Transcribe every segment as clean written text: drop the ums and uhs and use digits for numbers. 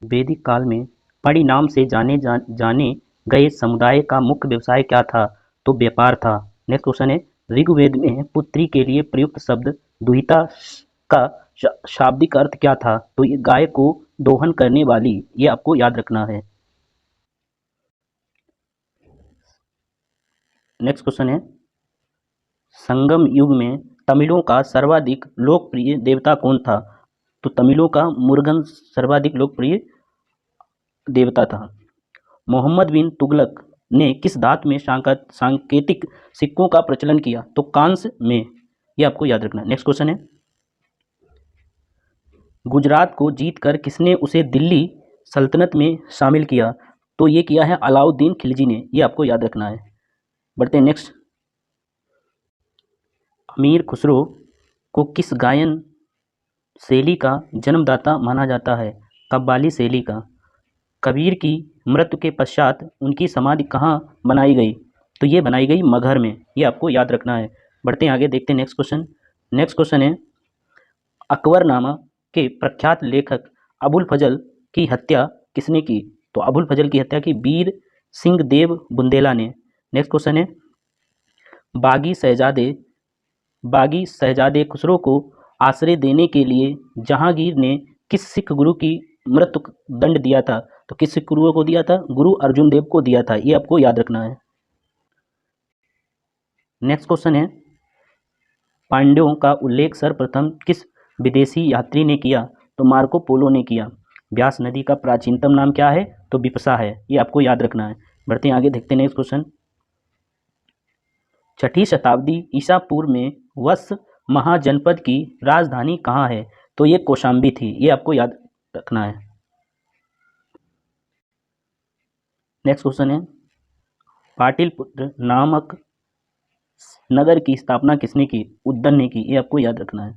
वैदिक काल में पणि नाम से जाने गए समुदाय का मुख्य व्यवसाय क्या था? तो व्यापार था। नेक्स्ट क्वेश्चन है, ऋग्वेद में पुत्री के लिए प्रयुक्त शब्द दुहिता का शाब्दिक अर्थ क्या था? तो ये गाय को दोहन करने वाली, ये आपको याद रखना है। नेक्स्ट क्वेश्चन है, संगम युग में तमिलों का सर्वाधिक लोकप्रिय देवता कौन था? तो तमिलों का मुरुगन सर्वाधिक लोकप्रिय देवता था। मोहम्मद बिन तुगलक ने किस धातु में सांकेतिक सिक्कों का प्रचलन किया? तो कांस्य में, ये आपको याद रखना है। नेक्स्ट क्वेश्चन है, गुजरात को जीतकर किसने उसे दिल्ली सल्तनत में शामिल किया? तो ये किया है अलाउद्दीन खिलजी ने, ये आपको याद रखना है। बढ़ते हैं नेक्स्ट, अमीर खुसरो को किस गायन शैली का जन्मदाता माना जाता है? कव्वाली शैली का। कबीर की मृत्यु के पश्चात उनकी समाधि कहाँ बनाई गई? तो ये बनाई गई मगहर में, ये आपको याद रखना है। बढ़ते हैं आगे, देखते हैं नेक्स्ट क्वेश्चन। नेक्स्ट क्वेश्चन है, अकबरनामा के प्रख्यात लेखक अबुल फजल की हत्या किसने की? तो अबुल फजल की हत्या की वीर सिंह देव बुंदेला ने। नेक्स्ट क्वेश्चन है, बागी शहजादे खुसरो को आश्रय देने के लिए जहांगीर ने किस सिख गुरु की मृत्यु दंड दिया था? तो किस सिख गुरुओं को दिया था? गुरु अर्जुन देव को दिया था, ये आपको याद रखना है। नेक्स्ट क्वेश्चन है, पांड्यों का उल्लेख सर्वप्रथम किस विदेशी यात्री ने किया? तो मार्को पोलो ने किया। व्यास नदी का प्राचीनतम नाम क्या है? तो विपसा है, ये आपको याद रखना है। बढ़ते हैं आगे, देखते हैं नेक्स्ट क्वेश्चन। छठी शताब्दी ईसा पूर्व में वत्स महाजनपद की राजधानी कहाँ है? तो ये कौशाम्बी थी, ये आपको याद रखना है। नेक्स्ट क्वेश्चन है, पाटलिपुत्र नामक नगर की स्थापना किसने की? उद्दन ने की, ये आपको याद रखना है।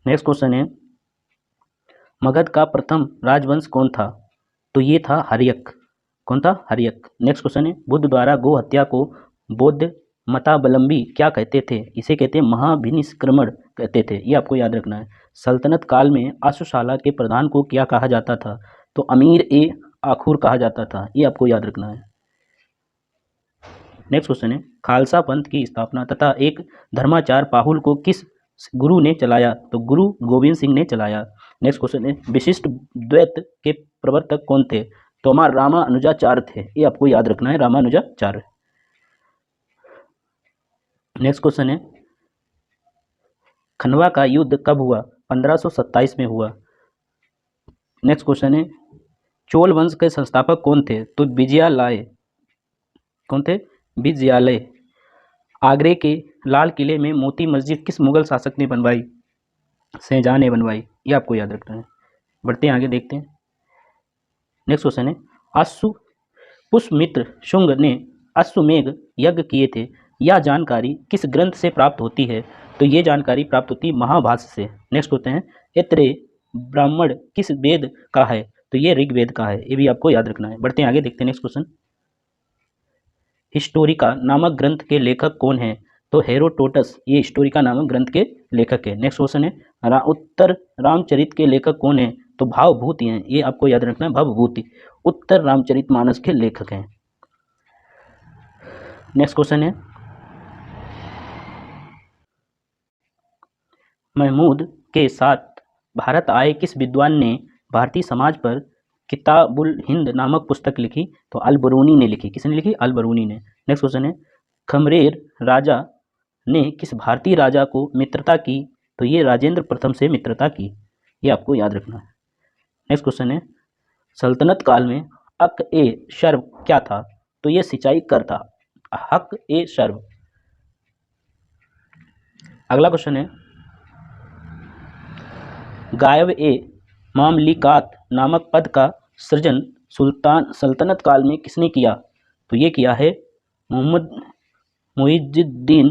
नेक्स्ट क्वेश्चन है, मगध का प्रथम राजवंश कौन था? तो ये था हर्यक। कौन था? हर्यक। नेक्स्ट क्वेश्चन है, बुद्ध द्वारा गो हत्या को बौद्ध मतावलंबी क्या कहते थे? इसे कहते हैं महाभिनिष्क्रमण कहते थे, ये आपको याद रखना है। सल्तनत काल में अश्वशाला के प्रधान को क्या कहा जाता था? तो अमीर ए आखुर कहा जाता था, ये आपको याद रखना है। नेक्स्ट क्वेश्चन है, खालसा पंथ की स्थापना तथा एक धर्माचार पाहुल को किस गुरु ने चलाया? तो गुरु गोविंद सिंह ने चलाया। नेक्स्ट क्वेश्चन है, विशिष्ट द्वैत के प्रवर्तक कौन थे? तो हमारा रामानुजाचार्य थे, ये आपको याद रखना है, रामानुजाचार्य। नेक्स्ट क्वेश्चन है, खनवा का युद्ध कब हुआ? 1527 में हुआ। नेक्स्ट क्वेश्चन है, चोल वंश के संस्थापक कौन थे? तो विजयालय। कौन थे? विजयालय। आगरे के लाल किले में मोती मस्जिद किस मुगल शासक ने बनवाई? शाहजहां ने बनवाई, ये आपको याद रखना है। बढ़ते हैं आगे, देखते हैं नेक्स्ट क्वेश्चन है, पुष्यमित्र शुंग ने अश्वमेघ यज्ञ किए थे, यह जानकारी किस ग्रंथ से प्राप्त होती है? तो ये जानकारी प्राप्त होती है महाभाष्य से। नेक्स्ट होते हैं, ऐत्रेय ब्राह्मण किस वेद का है? तो ये ऋग्वेद का है, ये भी आपको याद रखना है। बढ़ते हैं आगे, देखते हैं नेक्स्ट क्वेश्चन। हिस्टोरिका नामक ग्रंथ के लेखक कौन है? तो हेरोडोटस, ये हिस्टोरिका नामक ग्रंथ के लेखक है। नेक्स्ट क्वेश्चन है, उत्तर रामचरित के लेखक कौन है? तो भावभूति हैं, ये आपको याद रखना है, भावभूति उत्तर रामचरितमानस के लेखक हैं। नेक्स्ट क्वेश्चन है, महमूद के साथ भारत आए किस विद्वान ने भारतीय समाज पर किताबुल हिंद नामक पुस्तक लिखी? तो अल-बरूनी ने लिखी। किसने लिखी? अल-बरूनी ने। नेक्स्ट क्वेश्चन है, खमरेर राजा ने किस भारतीय राजा को मित्रता की? तो ये राजेंद्र प्रथम से मित्रता की, ये आपको याद रखना है। नेक्स्ट क्वेश्चन है, सल्तनत काल में हक ए शर्व क्या था? तो ये सिंचाई कर था, हक ए शर्व। अगला क्वेश्चन है, गायब ए मामलिकात नामक पद का सृजन सल्तनत काल में किसने किया? तो ये किया है मुइज़ुद्दीन